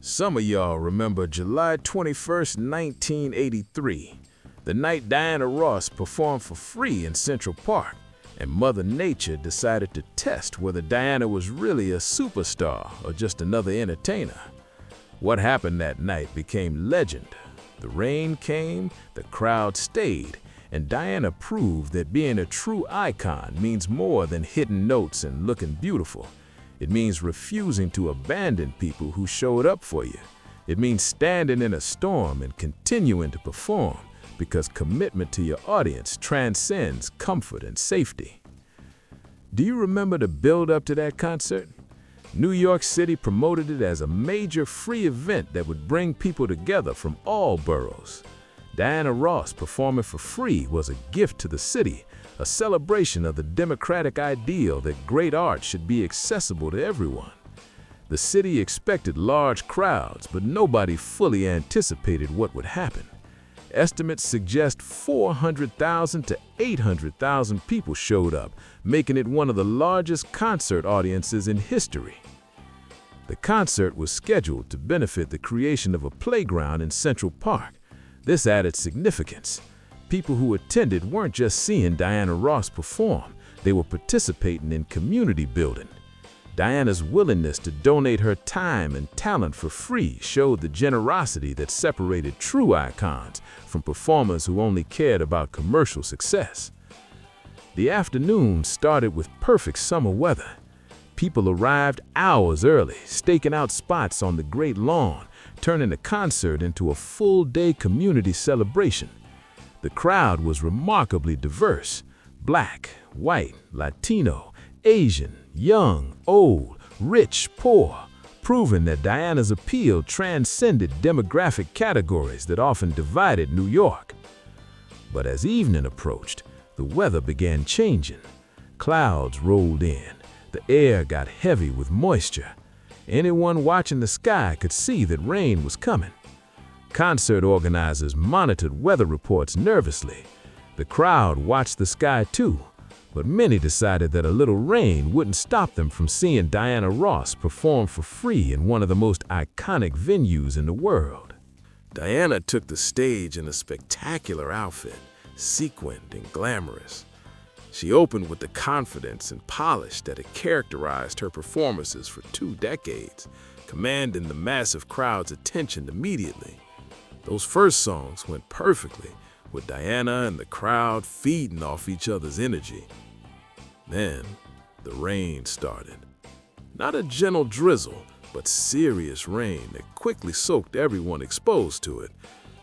Some of y'all remember July 21st, 1983, the night Diana Ross performed for free in Central Park, and Mother Nature decided to test whether Diana was really a superstar or just another entertainer. What happened that night became legend. The rain came, the crowd stayed, and Diana proved that being a true icon means more than hitting notes and looking beautiful. It means refusing to abandon people who showed up for you. It means standing in a storm and continuing to perform, because commitment to your audience transcends comfort and safety. Do you remember the build-up to that concert? New York City promoted it as a major free event that would bring people together from all boroughs. Diana Ross performing for free was a gift to the city, a celebration of the democratic ideal that great art should be accessible to everyone. The city expected large crowds, but nobody fully anticipated what would happen. Estimates suggest 400,000 to 800,000 people showed up, making it one of the largest concert audiences in history. The concert was scheduled to benefit the creation of a playground in Central Park. This added significance. People who attended weren't just seeing Diana Ross perform, they were participating in community building. Diana's willingness to donate her time and talent for free showed the generosity that separated true icons from performers who only cared about commercial success. The afternoon started with perfect summer weather. People arrived hours early, staking out spots on the great lawn, turning the concert into a full-day community celebration. The crowd was remarkably diverse: Black, white, Latino, Asian, young, old, rich, poor, proving that Diana's appeal transcended demographic categories that often divided New York. But as evening approached, the weather began changing. Clouds rolled in. The air got heavy with moisture. Anyone watching the sky could see that rain was coming. Concert organizers monitored weather reports nervously. The crowd watched the sky too, but many decided that a little rain wouldn't stop them from seeing Diana Ross perform for free in one of the most iconic venues in the world. Diana took the stage in a spectacular outfit, sequined and glamorous. She opened with the confidence and polish that had characterized her performances for 2 decades, commanding the massive crowd's attention immediately. Those first songs went perfectly, with Diana and the crowd feeding off each other's energy. Then, the rain started. Not a gentle drizzle, but serious rain that quickly soaked everyone exposed to it.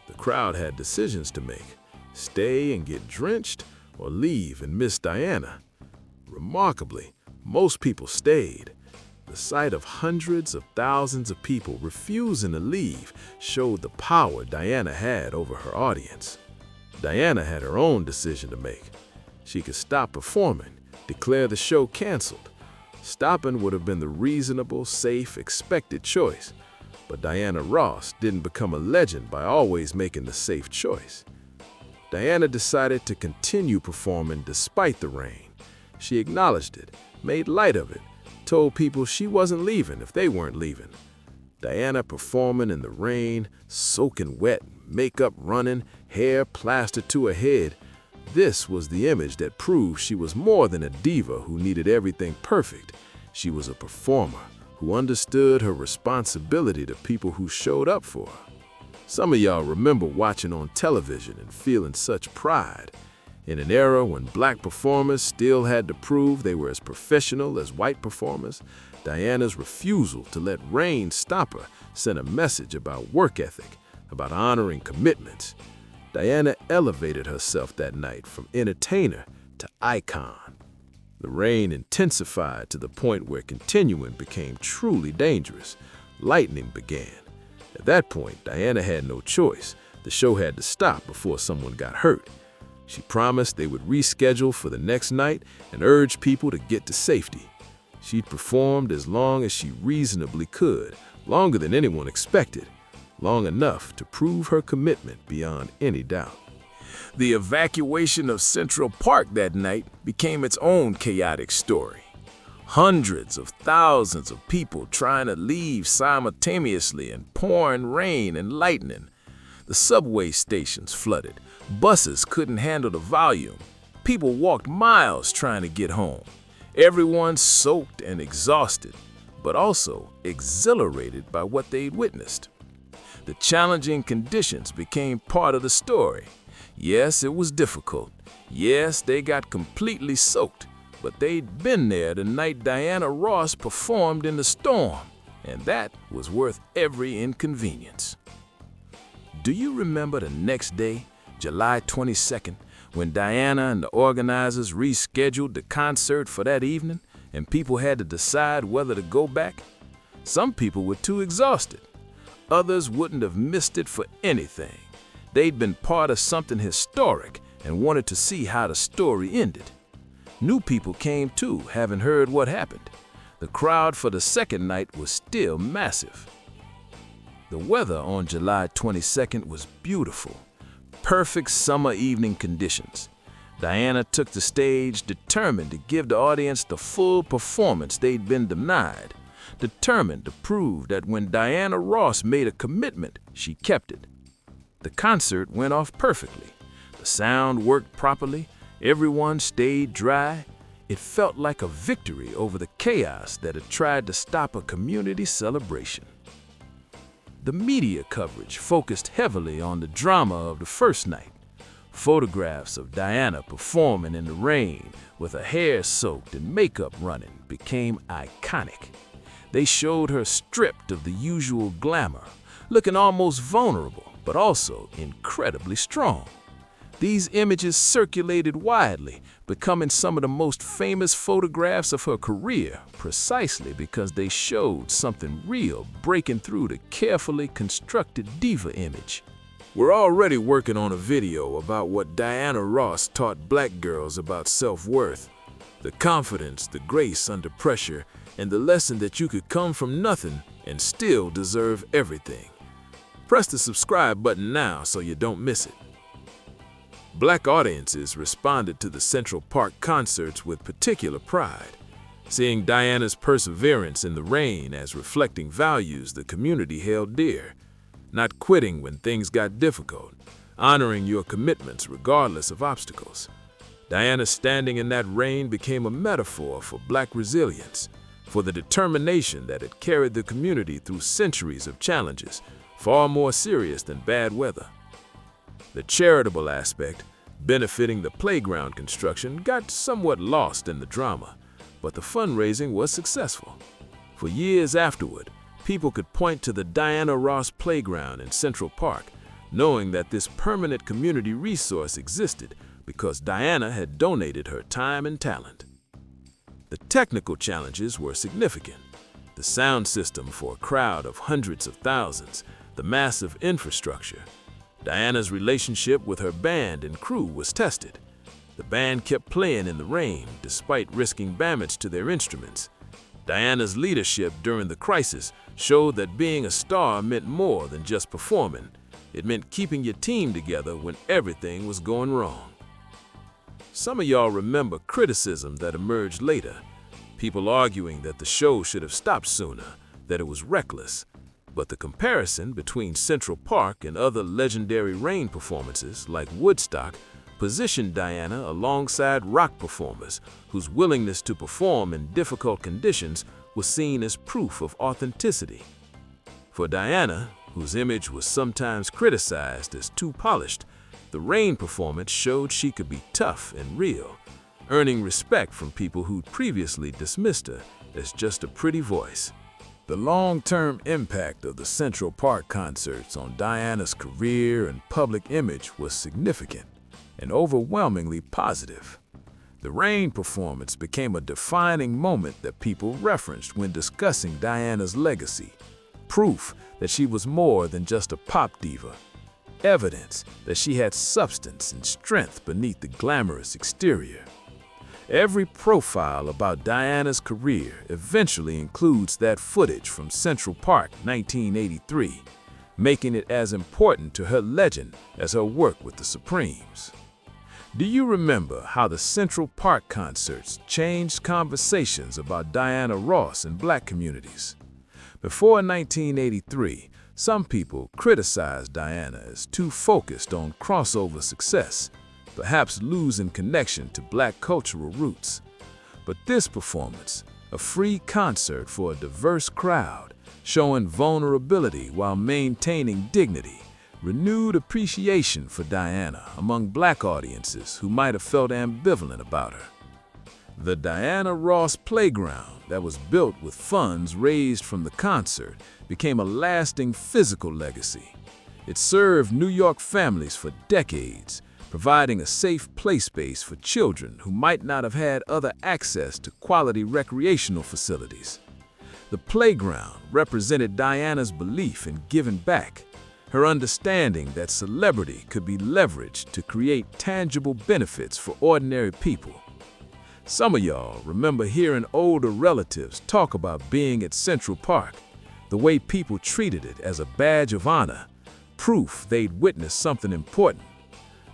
The crowd had decisions to make: stay and get drenched, or leave and miss Diana. Remarkably, most people stayed. The sight of hundreds of thousands of people refusing to leave showed the power Diana had over her audience. Diana had her own decision to make. She could stop performing, declare the show canceled. Stopping would have been the reasonable, safe, expected choice. But Diana Ross didn't become a legend by always making the safe choice. Diana decided to continue performing despite the rain. She acknowledged it, made light of it, told people she wasn't leaving if they weren't leaving. Diana performing in the rain, soaking wet, makeup running, hair plastered to her head. This was the image that proved she was more than a diva who needed everything perfect. She was a performer who understood her responsibility to people who showed up for her. Some of y'all remember watching on television and feeling such pride. In an era when Black performers still had to prove they were as professional as white performers, Diana's refusal to let rain stop her sent a message about work ethic, about honoring commitments. Diana elevated herself that night from entertainer to icon. The rain intensified to the point where continuing became truly dangerous. Lightning began. At that point, Diana had no choice. The show had to stop before someone got hurt. She promised they would reschedule for the next night and urged people to get to safety. She'd performed as long as she reasonably could, longer than anyone expected, long enough to prove her commitment beyond any doubt. The evacuation of Central Park that night became its own chaotic story. Hundreds of thousands of people trying to leave simultaneously in pouring rain and lightning. The subway stations flooded. Buses couldn't handle the volume. People walked miles trying to get home. Everyone soaked and exhausted, but also exhilarated by what they'd witnessed. The challenging conditions became part of the story. Yes, it was difficult. Yes, they got completely soaked, but they'd been there the night Diana Ross performed in the storm, and that was worth every inconvenience. Do you remember the next day, July 22nd, when Diana and the organizers rescheduled the concert for that evening and people had to decide whether to go back? Some people were too exhausted. Others wouldn't have missed it for anything. They'd been part of something historic and wanted to see how the story ended. New people came too, having heard what happened. The crowd for the second night was still massive. The weather on July 22nd was beautiful. Perfect summer evening conditions. Diana took the stage determined to give the audience the full performance they'd been denied. Determined to prove that when Diana Ross made a commitment, she kept it. The concert went off perfectly. The sound worked properly. Everyone stayed dry. It felt like a victory over the chaos that had tried to stop a community celebration. The media coverage focused heavily on the drama of the first night. Photographs of Diana performing in the rain with her hair soaked and makeup running became iconic. They showed her stripped of the usual glamour, looking almost vulnerable, but also incredibly strong. These images circulated widely, becoming some of the most famous photographs of her career, precisely because they showed something real breaking through the carefully constructed diva image. We're already working on a video about what Diana Ross taught black girls about self-worth, the confidence, the grace under pressure, and the lesson that you could come from nothing and still deserve everything. Press the subscribe button now so you don't miss it. Black audiences responded to the Central Park concerts with particular pride, seeing Diana's perseverance in the rain as reflecting values the community held dear. Not quitting when things got difficult, honoring your commitments regardless of obstacles. Diana standing in that rain became a metaphor for black resilience, for the determination that had carried the community through centuries of challenges, far more serious than bad weather. The charitable aspect, benefiting the playground construction, got somewhat lost in the drama, but the fundraising was successful. For years afterward, people could point to the Diana Ross Playground in Central Park, knowing that this permanent community resource existed because Diana had donated her time and talent. The technical challenges were significant. The sound system for a crowd of hundreds of thousands, the massive infrastructure. Diana's relationship with her band and crew was tested. The band kept playing in the rain despite risking damage to their instruments. Diana's leadership during the crisis showed that being a star meant more than just performing. It meant keeping your team together when everything was going wrong. Some of y'all remember criticism that emerged later. People arguing that the show should have stopped sooner, that it was reckless. But the comparison between Central Park and other legendary rain performances like Woodstock positioned Diana alongside rock performers whose willingness to perform in difficult conditions was seen as proof of authenticity. For Diana, whose image was sometimes criticized as too polished, the rain performance showed she could be tough and real, earning respect from people who'd previously dismissed her as just a pretty voice. The long-term impact of the Central Park concerts on Diana's career and public image was significant and overwhelmingly positive. The rain performance became a defining moment that people referenced when discussing Diana's legacy, proof that she was more than just a pop diva, evidence that she had substance and strength beneath the glamorous exterior. Every profile about Diana's career eventually includes that footage from Central Park 1983, making it as important to her legend as her work with the Supremes. Do you remember how the Central Park concerts changed conversations about Diana Ross in black communities? Before 1983, some people criticized Diana as too focused on crossover success, perhaps losing connection to black cultural roots. But this performance, a free concert for a diverse crowd, showing vulnerability while maintaining dignity, renewed appreciation for Diana among black audiences who might have felt ambivalent about her. The Diana Ross Playground that was built with funds raised from the concert became a lasting physical legacy. It served New York families for decades, providing a safe play space for children who might not have had other access to quality recreational facilities. The playground represented Diana's belief in giving back, her understanding that celebrity could be leveraged to create tangible benefits for ordinary people. Some of y'all remember hearing older relatives talk about being at Central Park, the way people treated it as a badge of honor, proof they'd witnessed something important.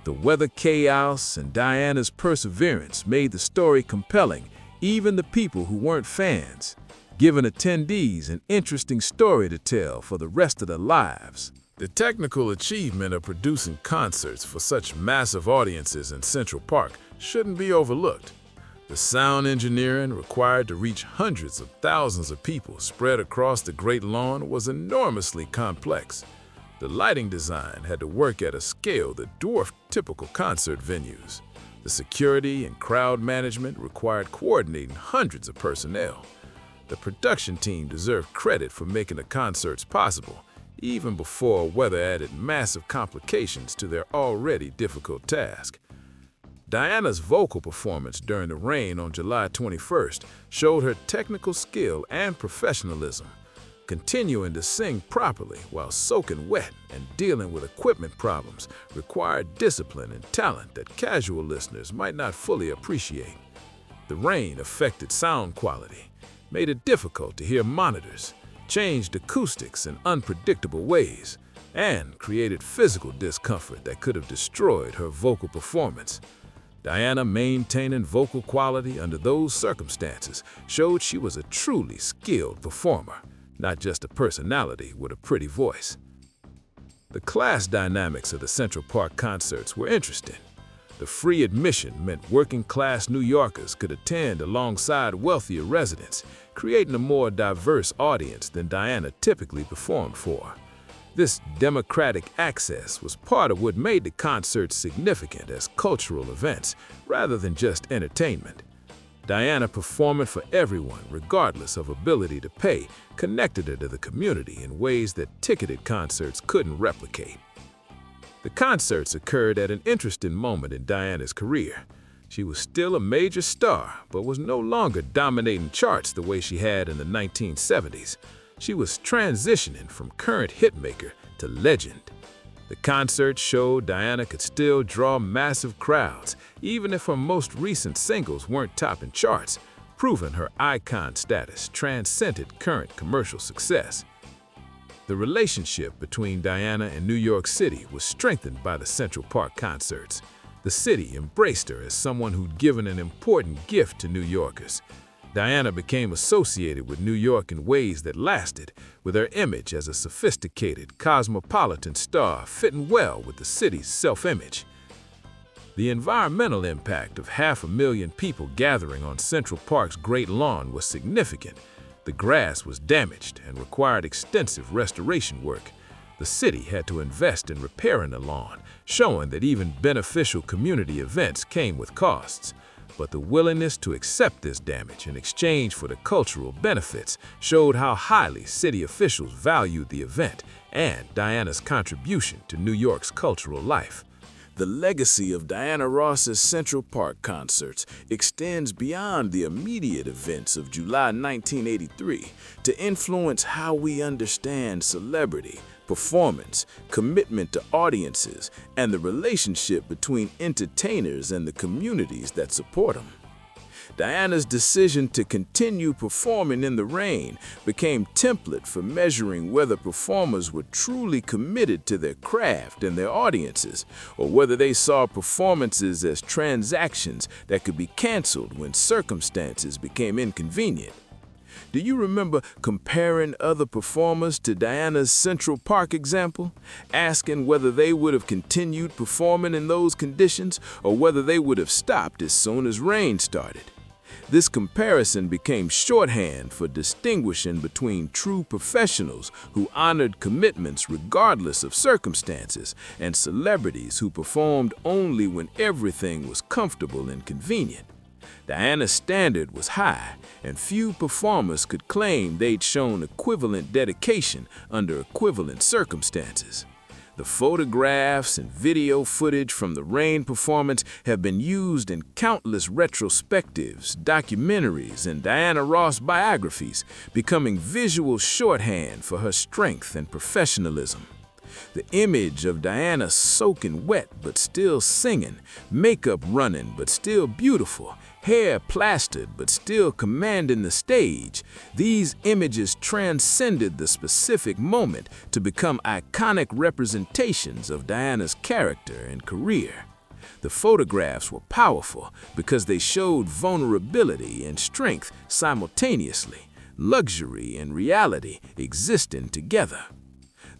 The weather chaos and Diana's perseverance made the story compelling, even the people who weren't fans, giving attendees an interesting story to tell for the rest of their lives. The technical achievement of producing concerts for such massive audiences in Central Park shouldn't be overlooked. The sound engineering required to reach hundreds of thousands of people spread across the Great Lawn was enormously complex. The lighting design had to work at a scale that dwarfed typical concert venues. The security and crowd management required coordinating hundreds of personnel. The production team deserved credit for making the concerts possible, even before weather added massive complications to their already difficult task. Diana's vocal performance during the rain on July 21st showed her technical skill and professionalism. Continuing to sing properly while soaking wet and dealing with equipment problems required discipline and talent that casual listeners might not fully appreciate. The rain affected sound quality, made it difficult to hear monitors, changed acoustics in unpredictable ways, and created physical discomfort that could have destroyed her vocal performance. Diana maintaining vocal quality under those circumstances showed she was a truly skilled performer, not just a personality with a pretty voice. The class dynamics of the Central Park concerts were interesting. The free admission meant working-class New Yorkers could attend alongside wealthier residents, creating a more diverse audience than Diana typically performed for. This democratic access was part of what made the concerts significant as cultural events, rather than just entertainment. Diana performing for everyone, regardless of ability to pay, connected her to the community in ways that ticketed concerts couldn't replicate. The concerts occurred at an interesting moment in Diana's career. She was still a major star, but was no longer dominating charts the way she had in the 1970s. She was transitioning from current hitmaker to legend. The concert showed Diana could still draw massive crowds, even if her most recent singles weren't topping charts, proving her icon status transcended current commercial success. The relationship between Diana and New York City was strengthened by the Central Park concerts. The city embraced her as someone who'd given an important gift to New Yorkers. Diana became associated with New York in ways that lasted, with her image as a sophisticated, cosmopolitan star fitting well with the city's self-image. The environmental impact of 500,000 people gathering on Central Park's Great Lawn was significant. The grass was damaged and required extensive restoration work. The city had to invest in repairing the lawn, showing that even beneficial community events came with costs. But the willingness to accept this damage in exchange for the cultural benefits showed how highly city officials valued the event and Diana's contribution to New York's cultural life. The legacy of Diana Ross's Central Park concerts extends beyond the immediate events of July 1983 to influence how we understand celebrity, performance, commitment to audiences, and the relationship between entertainers and the communities that support them. Diana's decision to continue performing in the rain became template for measuring whether performers were truly committed to their craft and their audiences, or whether they saw performances as transactions that could be canceled when circumstances became inconvenient. Do you remember comparing other performers to Diana's Central Park example, asking whether they would have continued performing in those conditions or whether they would have stopped as soon as rain started? This comparison became shorthand for distinguishing between true professionals who honored commitments regardless of circumstances and celebrities who performed only when everything was comfortable and convenient. Diana's standard was high, and few performers could claim they'd shown equivalent dedication under equivalent circumstances. The photographs and video footage from the rain performance have been used in countless retrospectives, documentaries, and Diana Ross biographies, becoming visual shorthand for her strength and professionalism. The image of Diana soaking wet but still singing, makeup running but still beautiful, hair plastered but still commanding the stage, these images transcended the specific moment to become iconic representations of Diana's character and career. The photographs were powerful because they showed vulnerability and strength simultaneously, luxury and reality existing together.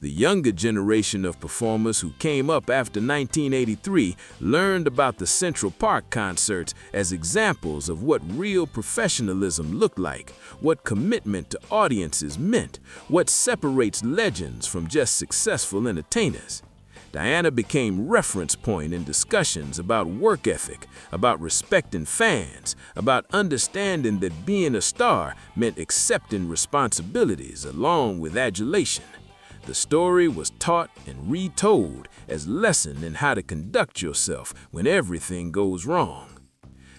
The younger generation of performers who came up after 1983 learned about the Central Park concerts as examples of what real professionalism looked like, what commitment to audiences meant, what separates legends from just successful entertainers. Diana became reference point in discussions about work ethic, about respecting fans, about understanding that being a star meant accepting responsibilities along with adulation. The story was taught and retold as lesson in how to conduct yourself when everything goes wrong.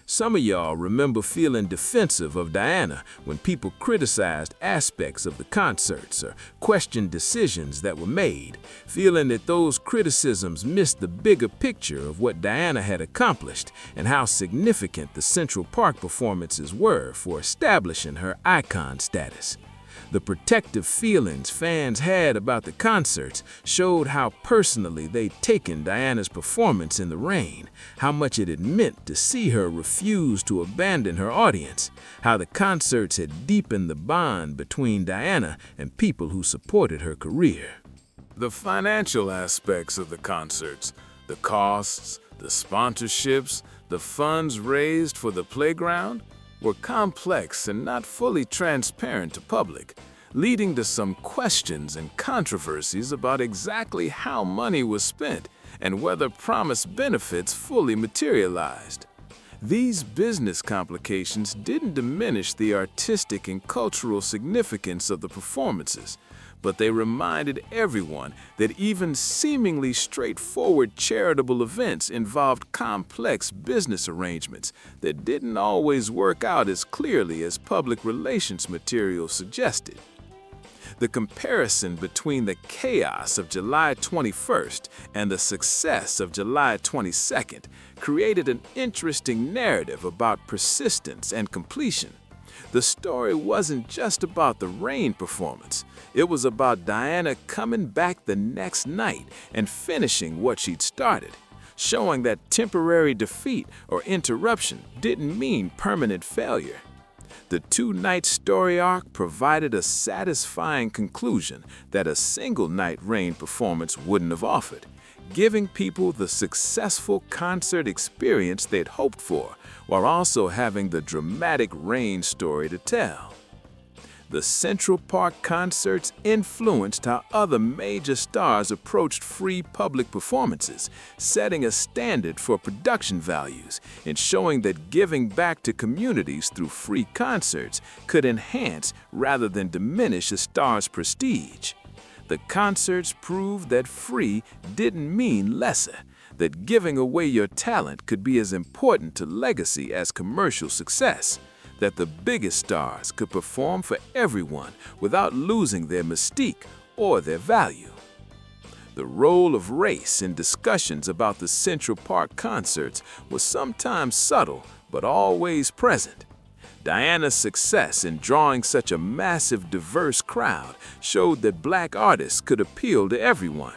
Some of y'all remember feeling defensive of Diana when people criticized aspects of the concerts or questioned decisions that were made, feeling that those criticisms missed the bigger picture of what Diana had accomplished and how significant the Central Park performances were for establishing her icon status. The protective feelings fans had about the concerts showed how personally they'd taken Diana's performance in the rain, how much it had meant to see her refuse to abandon her audience, how the concerts had deepened the bond between Diana and people who supported her career. The financial aspects of the concerts, the costs, the sponsorships, the funds raised for the playground, were complex and not fully transparent to public, leading to some questions and controversies about exactly how money was spent and whether promised benefits fully materialized. These business complications didn't diminish the artistic and cultural significance of the performances, but they reminded everyone that even seemingly straightforward charitable events involved complex business arrangements that didn't always work out as clearly as public relations material suggested. The comparison between the chaos of July 21st and the success of July 22nd created an interesting narrative about persistence and completion. The story wasn't just about the rain performance. It was about Diana coming back the next night and finishing what she'd started, showing that temporary defeat or interruption didn't mean permanent failure. The two-night story arc provided a satisfying conclusion that a single-night rain performance wouldn't have offered, giving people the successful concert experience they'd hoped for, while also having the dramatic rain story to tell. The Central Park concerts influenced how other major stars approached free public performances, setting a standard for production values and showing that giving back to communities through free concerts could enhance rather than diminish a star's prestige. The concerts proved that free didn't mean lesser, that giving away your talent could be as important to legacy as commercial success, that the biggest stars could perform for everyone without losing their mystique or their value. The role of race in discussions about the Central Park concerts was sometimes subtle but always present. Diana's success in drawing such a massive, diverse crowd showed that Black artists could appeal to everyone.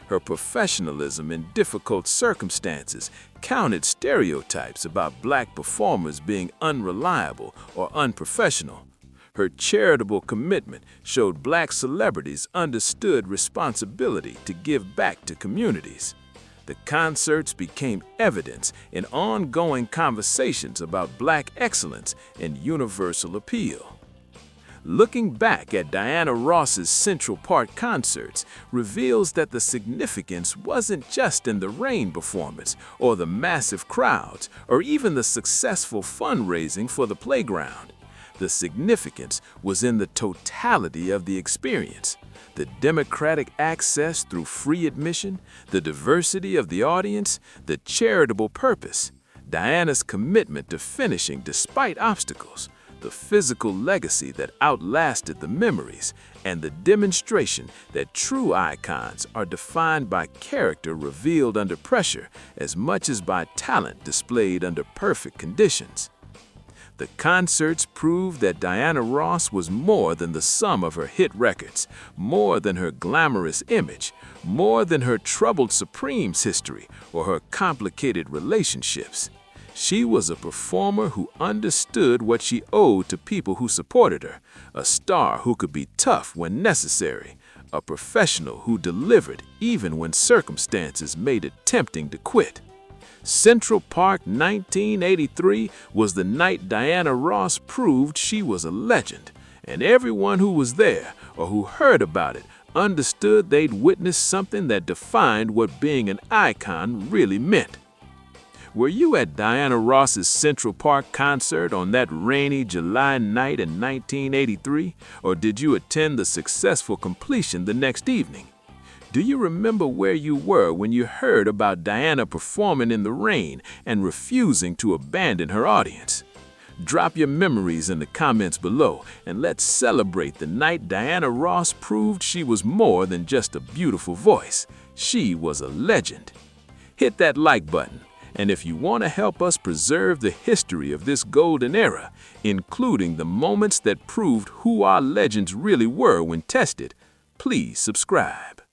Her professionalism in difficult circumstances countered stereotypes about Black performers being unreliable or unprofessional. Her charitable commitment showed Black celebrities understood responsibility to give back to communities. The concerts became evidence in ongoing conversations about Black excellence and universal appeal. Looking back at Diana Ross's Central Park concerts reveals that the significance wasn't just in the rain performance or the massive crowds or even the successful fundraising for the playground. The significance was in the totality of the experience. The democratic access through free admission, the diversity of the audience, the charitable purpose, Diana's commitment to finishing despite obstacles, the physical legacy that outlasted the memories, and the demonstration that true icons are defined by character revealed under pressure as much as by talent displayed under perfect conditions. The concerts proved that Diana Ross was more than the sum of her hit records, more than her glamorous image, more than her troubled Supremes history or her complicated relationships. She was a performer who understood what she owed to people who supported her, a star who could be tough when necessary, a professional who delivered even when circumstances made it tempting to quit. Central Park 1983 was the night Diana Ross proved she was a legend, and everyone who was there or who heard about it understood they'd witnessed something that defined what being an icon really meant. Were you at Diana Ross's Central Park concert on that rainy July night in 1983, or did you attend the successful completion the next evening? Do you remember where you were when you heard about Diana performing in the rain and refusing to abandon her audience? Drop your memories in the comments below and let's celebrate the night Diana Ross proved she was more than just a beautiful voice. She was a legend. Hit that like button, and if you want to help us preserve the history of this golden era, including the moments that proved who our legends really were when tested, please subscribe.